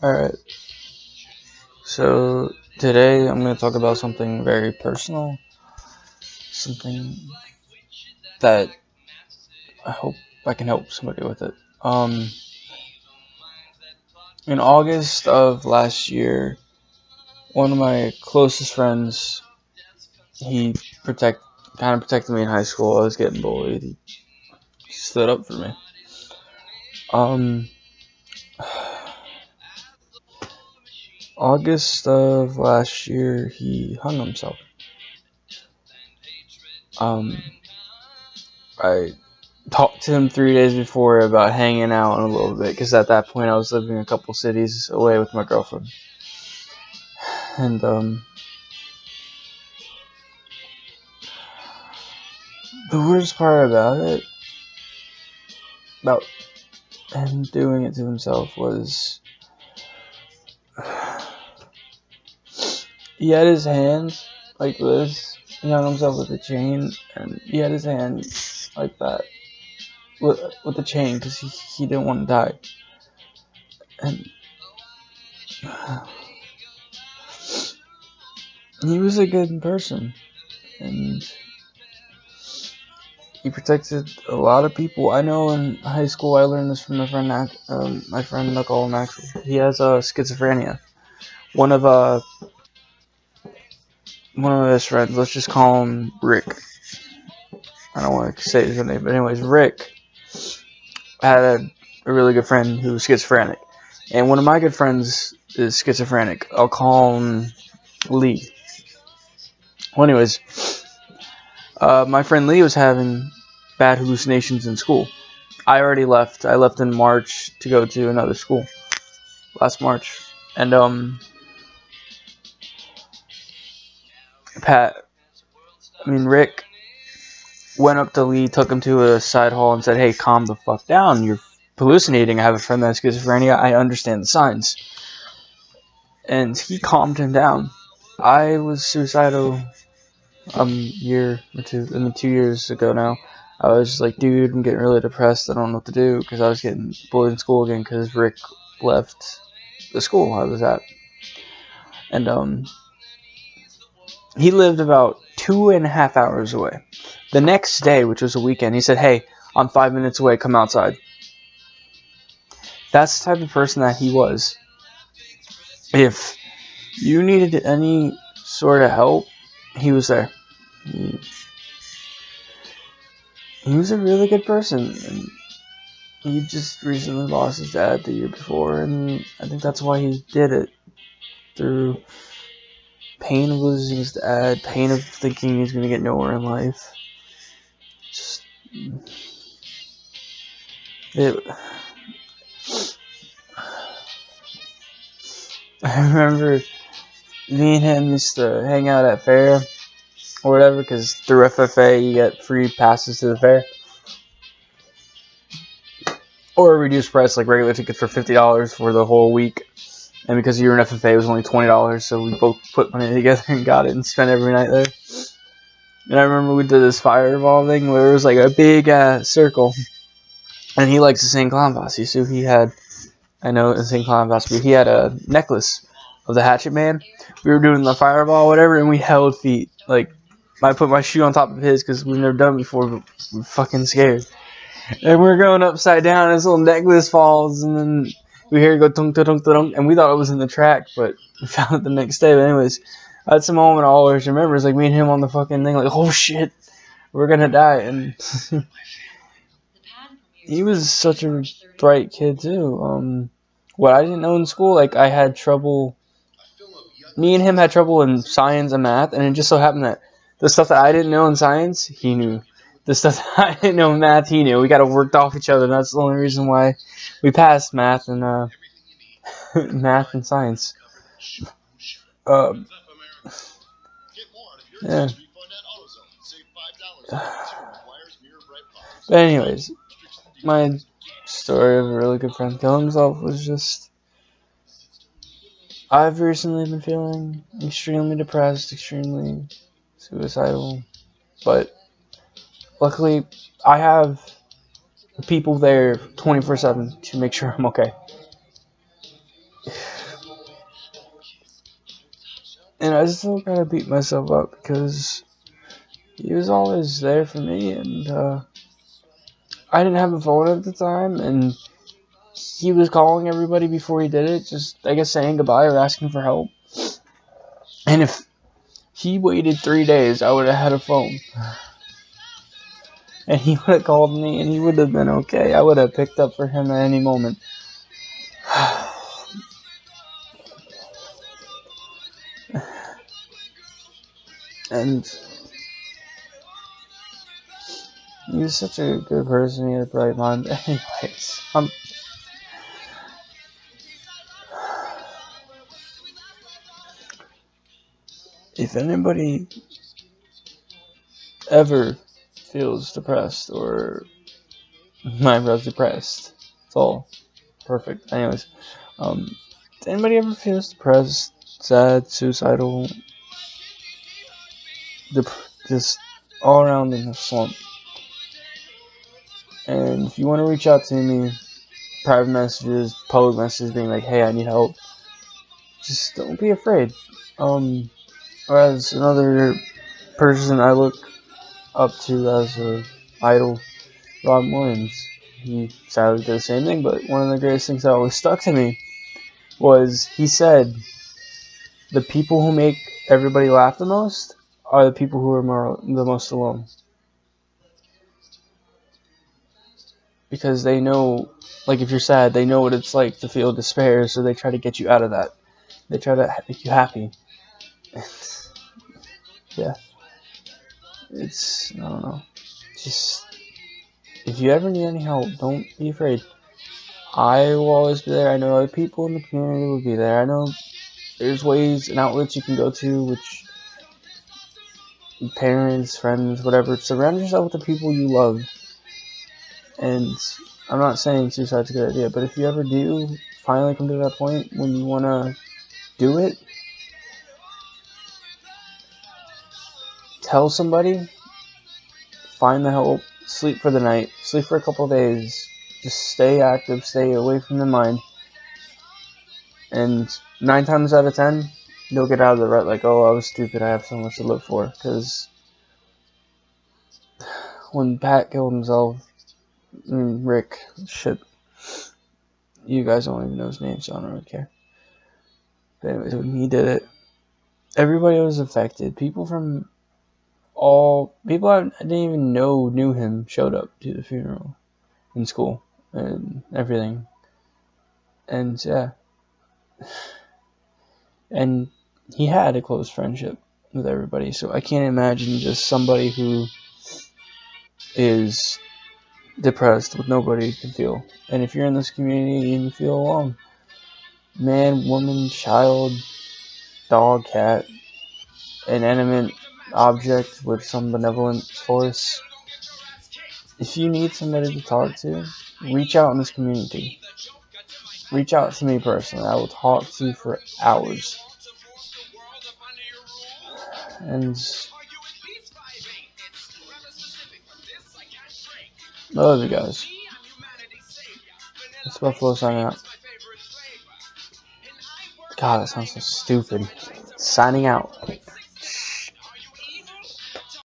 Alright, so today I'm going to talk about something very personal, something that I hope I can help somebody with it. In August of last year, one of my closest friends, he protect kind of protected me in high school. I was getting bullied. He stood up for me. Um, August of last year, he hung himself. Um, I talked to him 3 days before about hanging out in a little bit because at that point I was living a couple cities away with my girlfriend. And the worst part about him doing it to himself was he had his hand like this. He hung himself with a chain, and he had his hand like that with the chain because he didn't want to die. And he was a good person, and he protected a lot of people. I know in high school I learned this from my friend Nicole Maxwell. He has schizophrenia. One of uh one of his friends, let's just call him Rick. I don't want to say his real name, but anyways, Rick had a really good friend who was schizophrenic, and one of my good friends is schizophrenic. I'll call him Lee. Well, anyways, my friend Lee was having bad hallucinations in school. I already left. I left in March to go to another school last March, and Rick went up to Lee, took him to a side hall, and said, "Hey, calm the fuck down. You're hallucinating. I have a friend that has schizophrenia. I understand the signs." And he calmed him down. I was suicidal year or two, 2 years ago now. I was just like, dude, I'm getting really depressed. I don't know what to do because I was getting bullied in school again because Rick left the school I was at. And he lived about 2.5 hours away. The next day, which was a weekend, he said, "Hey, I'm 5 minutes away. Come outside." That's the type of person that he was. If you needed any sort of help, he was there. He was a really good person. And he just recently lost his dad the year before, and I think that's why he did it. Through pain of losing his dad, pain of thinking he's going to get nowhere in life. Just, I remember me and him used to hang out at fair or whatever, because through FFA you get free passes to the fair. Or a reduced price, like regular tickets for $50 for the whole week. And because you were in FFA, it was only $20, so we both put money together and got it and spent every night there. And I remember we did this fireball thing where it was like a big circle. And he likes the St. Clown Posse, so he had, I know the St. Clown Posse, but he had a necklace of the Hatchet Man. We were doing the fireball, whatever, and we held feet. Like, I put my shoe on top of his because we've never done it before, but we're fucking scared. And we're going upside down, and his little necklace falls, and then we hear it go tunk tunk tunk, and we thought it was in the track, but we found it the next day. But anyways, that's a moment I always remember. It's like me and him on the fucking thing, like, oh shit, we're gonna die. And he was such a bright kid too. What I didn't know in school, like I had trouble. Me and him had trouble in science and math, and it just so happened that the stuff that I didn't know in science, he knew. The stuff that I didn't know in math, he knew. We got to work off each other. And that's the only reason why we passed math and math and science. Yeah. But anyways, my story of a really good friend killing himself was just, I've recently been feeling extremely depressed, extremely suicidal, but luckily I have people there 24/7 to make sure I'm okay. And I still gotta beat myself up because he was always there for me, and I didn't have a phone at the time, and he was calling everybody before he did it, just, I guess, saying goodbye or asking for help. And if he waited 3 days, I would have had a phone. And he would have called me, and he would have been okay. I would have picked up for him at any moment. And he was such a good person. He had a bright mind. Anyways, if anybody ever feels depressed or my eyebrows depressed, it's all perfect. Anyways, if anybody ever feels depressed, sad, suicidal, just all around in a slump, and if you want to reach out to me, private messages, public messages, being like, hey, I need help, just don't be afraid. As another person I look up to as an idol, Robin Williams, he sadly did the same thing, but one of the greatest things that always stuck to me was he said, the people who make everybody laugh the most are the people who are the most alone. Because they know, like, if you're sad, they know what it's like to feel despair, so they try to get you out of that. They try to make you happy. Yeah. I don't know. Just, if you ever need any help, don't be afraid. I will always be there. I know other people in the community will be there. I know there's ways and outlets you can go to, which parents, friends, whatever. Surround yourself with the people you love. And I'm not saying suicide's a good idea, but if you ever do finally come to that point when you want to do it, tell somebody, find the help, sleep for the night, sleep for a couple of days, just stay active, stay away from the mind, and 9 times out of 10, you'll get out of the rut like, oh, I was stupid, I have so much to live for, because when Pat killed himself, Rick, shit, you guys don't even know his name, so I don't really care. But anyways, when he did it, everybody was affected. People I didn't even know knew him showed up to the funeral in school and everything. And yeah. And he had a close friendship with everybody, so I can't imagine just somebody who is depressed with nobody can feel. And if you're in this community and you feel alone, man, woman, child, dog, cat, inanimate object with some benevolent force, if you need somebody to talk to, reach out in this community. Reach out to me personally. I will talk to you for hours. And I love you guys. It's Buffalo signing out. God, that sounds so stupid. Signing out.